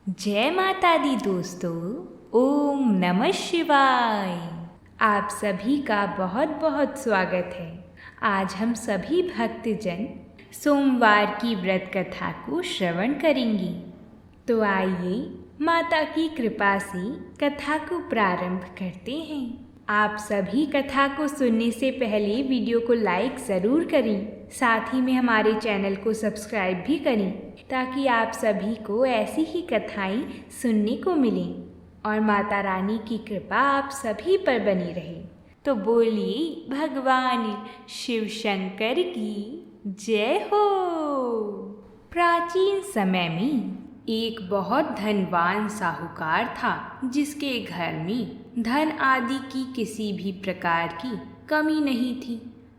जय माता दी दोस्तों। ओम नमः शिवाय। आप सभी का बहुत बहुत स्वागत है। आज हम सभी भक्तजन सोमवार की व्रत कथा को श्रवण करेंगे। तो आइए माता की कृपा से कथा को प्रारंभ करते हैं। आप सभी कथा को सुनने से पहले वीडियो को लाइक ज़रूर करें, साथ ही में हमारे चैनल को सब्सक्राइब भी करें ताकि आप सभी को ऐसी ही कथाएं सुनने को मिलें और माता रानी की कृपा आप सभी पर बनी रहे। तो बोलिए भगवान शिव शंकर की जय हो। प्राचीन समय में एक बहुत धनवान साहूकार था, जिसके घर में धन आदि की किसी भी प्रकार की कमी नहीं थी।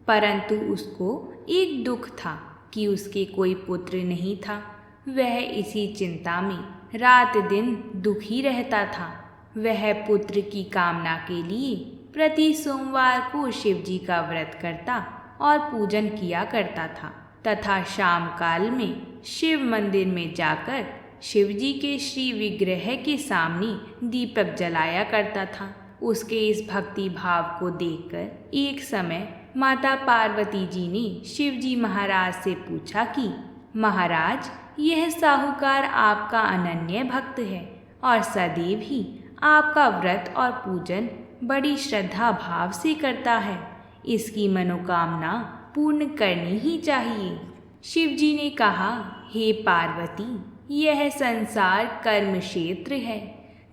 परंतु उसको एक दुख था कि उसके कोई पुत्र नहीं था। वह इसी चिंता में रात दिन दुखी रहता था। वह पुत्र की कामना के लिए प्रति सोमवार को शिव जी का व्रत करता और पूजन किया करता था तथा शाम काल में शिव मंदिर में जाकर शिव जी के श्री विग्रह के सामने दीपक जलाया करता था। उसके इस भक्ति भाव को देखकर एक समय माता पार्वती जी ने शिव जी महाराज से पूछा कि महाराज, यह साहूकार आपका अनन्य भक्त है और सदैव ही आपका व्रत और पूजन बड़ी श्रद्धा भाव से करता है। इसकी मनोकामना पूर्ण करनी ही चाहिए। शिव जी ने कहा, हे पार्वती, यह संसार कर्म क्षेत्र है।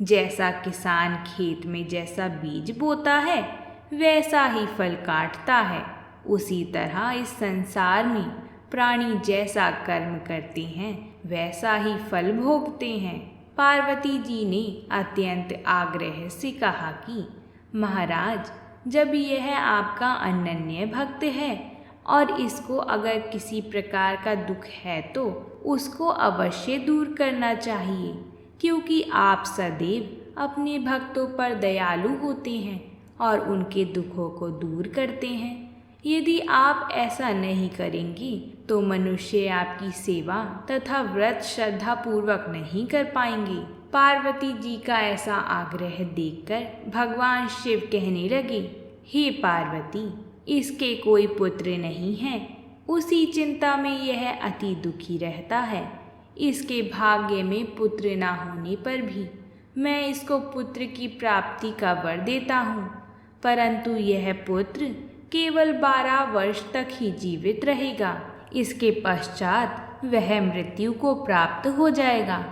जैसा किसान खेत में जैसा बीज बोता है वैसा ही फल काटता है, उसी तरह इस संसार में प्राणी जैसा कर्म करते हैं वैसा ही फल भोगते हैं। पार्वती जी ने अत्यंत आग्रह से कहा कि महाराज, जब यह आपका अनन्य भक्त है और इसको अगर किसी प्रकार का दुख है तो उसको अवश्य दूर करना चाहिए, क्योंकि आप सदैव अपने भक्तों पर दयालु होते हैं और उनके दुखों को दूर करते हैं। यदि आप ऐसा नहीं करेंगे तो मनुष्य आपकी सेवा तथा व्रत श्रद्धा पूर्वक नहीं कर पाएंगे। पार्वती जी का ऐसा आग्रह देखकर भगवान शिव कहने लगे, हे पार्वती, इसके कोई पुत्र नहीं है। उसी चिंता में यह अति दुखी रहता है। इसके भाग्य में पुत्र ना होने पर भी मैं इसको पुत्र की प्राप्ति का वर देता हूँ, परंतु यह पुत्र केवल 12 वर्ष तक ही जीवित रहेगा। इसके पश्चात वह मृत्यु को प्राप्त हो जाएगा।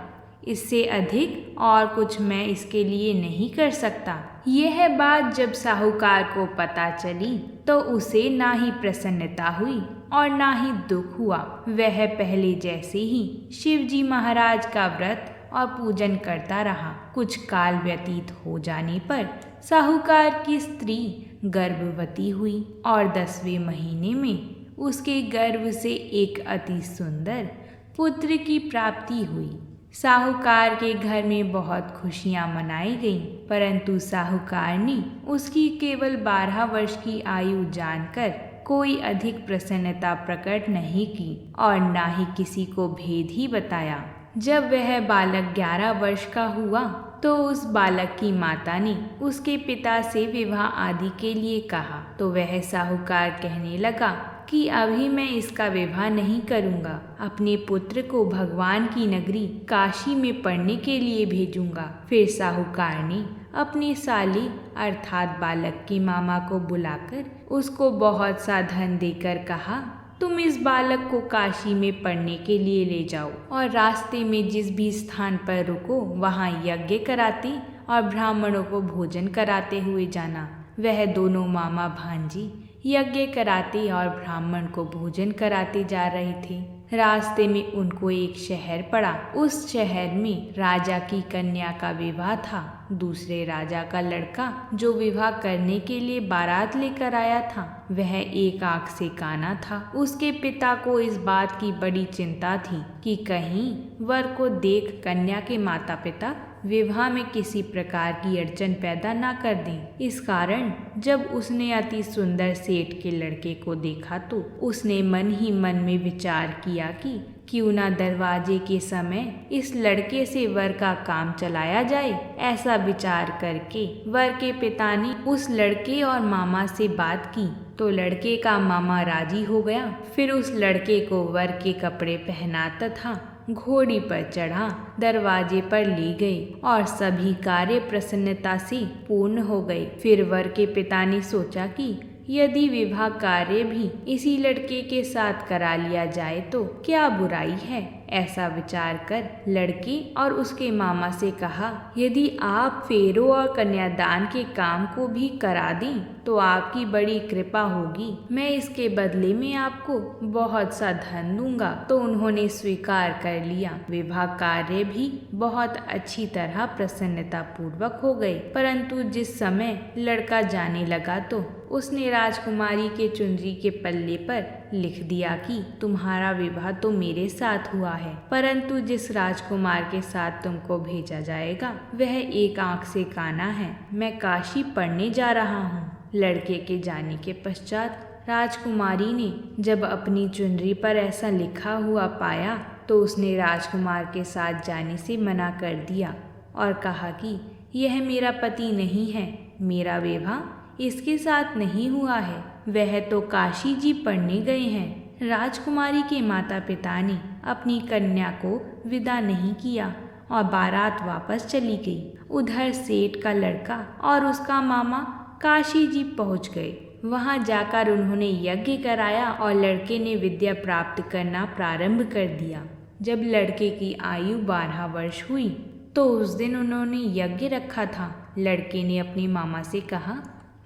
इससे अधिक और कुछ मैं इसके लिए नहीं कर सकता। यह बात जब साहूकार को पता चली तो उसे ना ही प्रसन्नता हुई और ना ही दुख हुआ। वह पहले जैसे ही शिव जी महाराज का व्रत और पूजन करता रहा। कुछ काल व्यतीत हो जाने पर साहूकार की स्त्री गर्भवती हुई और 10वें महीने में उसके गर्भ से एक अति सुंदर पुत्र की प्राप्ति हुई। साहूकार के घर में बहुत खुशियां मनाई गईं, परंतु साहूकार ने उसकी केवल 12 वर्ष की आयु जानकर कोई अधिक प्रसन्नता प्रकट नहीं की और ना ही किसी को भेद ही बताया। जब वह बालक 11 वर्ष का हुआ तो उस बालक की माता ने उसके पिता से विवाह आदि के लिए कहा, तो वह साहूकार कहने लगा कि अभी मैं इसका विवाह नहीं करूँगा। अपने पुत्र को भगवान की नगरी काशी में पढ़ने के लिए भेजूंगा। फिर साहूकार ने अपनी साली अर्थात बालक की मामा को बुलाकर उसको बहुत सा धन देकर कहा, तुम इस बालक को काशी में पढ़ने के लिए ले जाओ और रास्ते में जिस भी स्थान पर रुको वहाँ यज्ञ कराते और ब्राह्मणों को भोजन कराते हुए जाना। वह दोनों मामा भांजी यज्ञ कराते और ब्राह्मण को भोजन कराते जा रहे थे। रास्ते में उनको एक शहर पड़ा। उस शहर में राजा की कन्या का विवाह था। दूसरे राजा का लड़का जो विवाह करने के लिए बारात लेकर आया था वह एक आंख से काना था। उसके पिता को इस बात की बड़ी चिंता थी कि कहीं वर को देख कन्या के माता पिता विवाह में किसी प्रकार की अड़चन पैदा ना कर दें। इस कारण जब उसने अति सुंदर सेठ के लड़के को देखा तो उसने मन ही मन में विचार किया कि क्यों ना दरवाजे के समय इस लड़के से वर का काम चलाया जाए। ऐसा विचार करके वर के पिता ने उस लड़के और मामा से बात की तो लड़के का मामा राजी हो गया। फिर उस लड़के को वर के कपड़े पहनाता था, घोड़ी पर चढ़ा, दरवाजे पर ले गए और सभी कार्य प्रसन्नता से पूर्ण हो गए। फिर वर के पिता ने सोचा कि यदि विवाह कार्य भी इसी लड़के के साथ करा लिया जाए तो क्या बुराई है। ऐसा विचार कर लड़के और उसके मामा से कहा, यदि आप फेरों और कन्यादान के काम को भी करा दें तो आपकी बड़ी कृपा होगी, मैं इसके बदले में आपको बहुत सा धन दूंगा। तो उन्होंने स्वीकार कर लिया। विवाह कार्य भी बहुत अच्छी तरह प्रसन्नता पूर्वक हो गए। परंतु जिस समय लड़का जाने लगा तो उसने राजकुमारी के चुनरी के पल्ले पर लिख दिया कि तुम्हारा विवाह तो मेरे साथ हुआ है, परंतु जिस राजकुमार के साथ तुमको भेजा जाएगा वह एक आंख से काना है। मैं काशी पढ़ने जा रहा हूँ। लड़के के जाने के पश्चात राजकुमारी ने जब अपनी चुनरी पर ऐसा लिखा हुआ पाया तो उसने राजकुमार के साथ जाने से मना कर दिया और कहा कि यह मेरा पति नहीं है, मेरा विवाह इसके साथ नहीं हुआ है, वह तो काशी जी पढ़ने गए हैं। राजकुमारी के माता पिता ने अपनी कन्या को विदा नहीं किया और बारात वापस चली गई। उधर सेठ का लड़का और उसका मामा काशी जी पहुंच गए। वहां जाकर उन्होंने यज्ञ कराया और लड़के ने विद्या प्राप्त करना प्रारंभ कर दिया। जब लड़के की आयु 12 वर्ष हुई तो उस दिन उन्होंने यज्ञ रखा था। लड़के ने अपने मामा से कहा,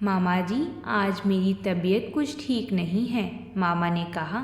मामा जी आज मेरी तबीयत कुछ ठीक नहीं है। मामा ने कहा,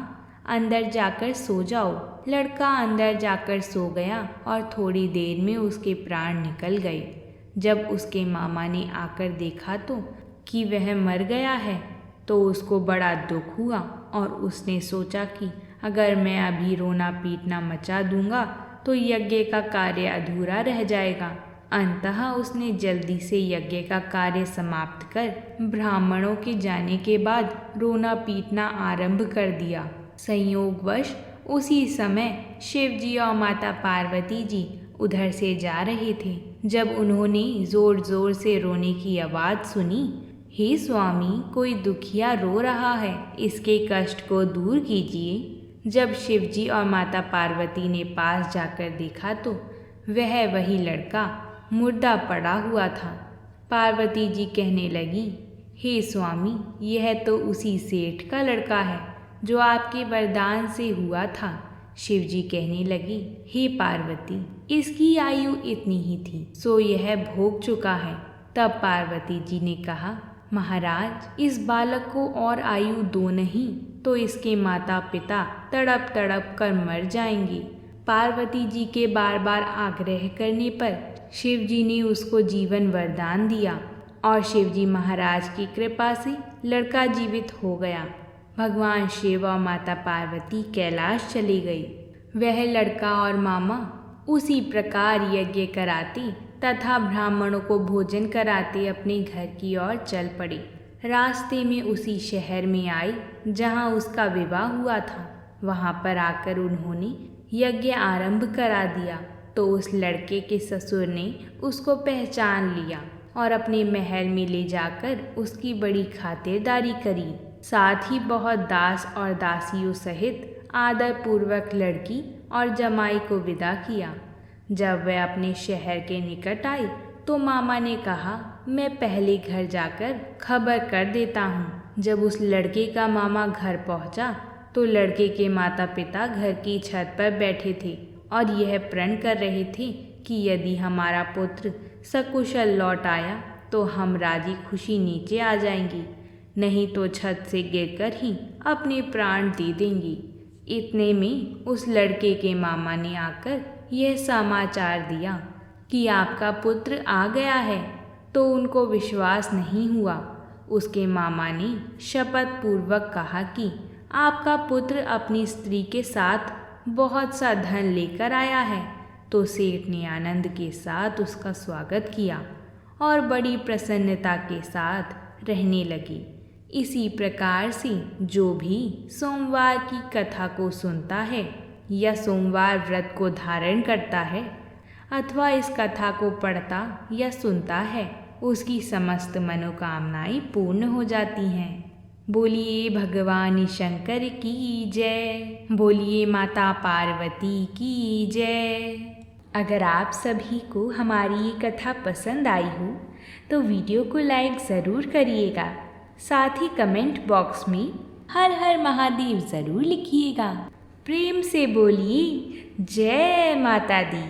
अंदर जाकर सो जाओ। लड़का अंदर जाकर सो गया और थोड़ी देर में उसके प्राण निकल गए। जब उसके मामा ने आकर देखा तो कि वह मर गया है तो उसको बड़ा दुख हुआ और उसने सोचा कि अगर मैं अभी रोना पीटना मचा दूंगा तो यज्ञ का कार्य अधूरा रह जाएगा। अंततः उसने जल्दी से यज्ञ का कार्य समाप्त कर ब्राह्मणों के जाने के बाद रोना पीटना आरंभ कर दिया। संयोगवश उसी समय शिव जी और माता पार्वती जी उधर से जा रहे थे। जब उन्होंने जोर जोर से रोने की आवाज़ सुनी, हे स्वामी, कोई दुखिया रो रहा है, इसके कष्ट को दूर कीजिए। जब शिव जी और माता पार्वती ने पास जाकर देखा तो वह वही लड़का मुर्दा पड़ा हुआ था। पार्वती जी कहने लगी, हे स्वामी, यह तो उसी सेठ का लड़का है जो आपके वरदान से हुआ था। शिव जी कहने लगी, हे पार्वती, इसकी आयु इतनी ही थी सो यह भोग चुका है। तब पार्वती जी ने कहा, महाराज, इस बालक को और आयु दो नहीं तो इसके माता पिता तड़प तड़प कर मर जाएंगे। पार्वती जी के बार बार आग्रह करने पर शिव जी ने उसको जीवन वरदान दिया और शिव जी महाराज की कृपा से लड़का जीवित हो गया। भगवान शिव और माता पार्वती कैलाश चली गई। वह लड़का और मामा उसी प्रकार यज्ञ कराते तथा ब्राह्मणों को भोजन कराते अपने घर की ओर चल पड़े। रास्ते में उसी शहर में आई जहाँ उसका विवाह हुआ था। वहाँ पर आकर उन्होंने यज्ञ आरंभ करा दिया तो उस लड़के के ससुर ने उसको पहचान लिया और अपने महल में ले जाकर उसकी बड़ी खातिरदारी करी। साथ ही बहुत दास और दासियों सहित आदर पूर्वक लड़की और जमाई को विदा किया। जब वह अपने शहर के निकट आई तो मामा ने कहा, मैं पहले घर जाकर खबर कर देता हूँ। जब उस लड़के का मामा घर पहुँचा तो लड़के के माता पिता घर की छत पर बैठे थे और यह प्रण कर रहे थे कि यदि हमारा पुत्र सकुशल लौट आया तो हम राजी खुशी नीचे आ जाएंगी, नहीं तो छत से गिरकर ही अपने प्राण दे देंगी। इतने में उस लड़के के मामा ने आकर यह समाचार दिया कि आपका पुत्र आ गया है, तो उनको विश्वास नहीं हुआ। उसके मामा ने शपथ पूर्वक कहा कि आपका पुत्र अपनी स्त्री के साथ बहुत सा धन लेकर आया है। तो सेठ ने आनंद के साथ उसका स्वागत किया और बड़ी प्रसन्नता के साथ रहने लगे। इसी प्रकार से जो भी सोमवार की कथा को सुनता है या सोमवार व्रत को धारण करता है अथवा इस कथा को पढ़ता या सुनता है, उसकी समस्त मनोकामनाएं पूर्ण हो जाती हैं। बोलिए भगवान शंकर की जय, बोलिए माता पार्वती की जय। अगर आप सभी को हमारी ये कथा पसंद आई हो तो वीडियो को लाइक ज़रूर करिएगा। साथ ही कमेंट बॉक्स में हर हर महादेव ज़रूर लिखिएगा। प्रेम से बोलिए जय माता दी।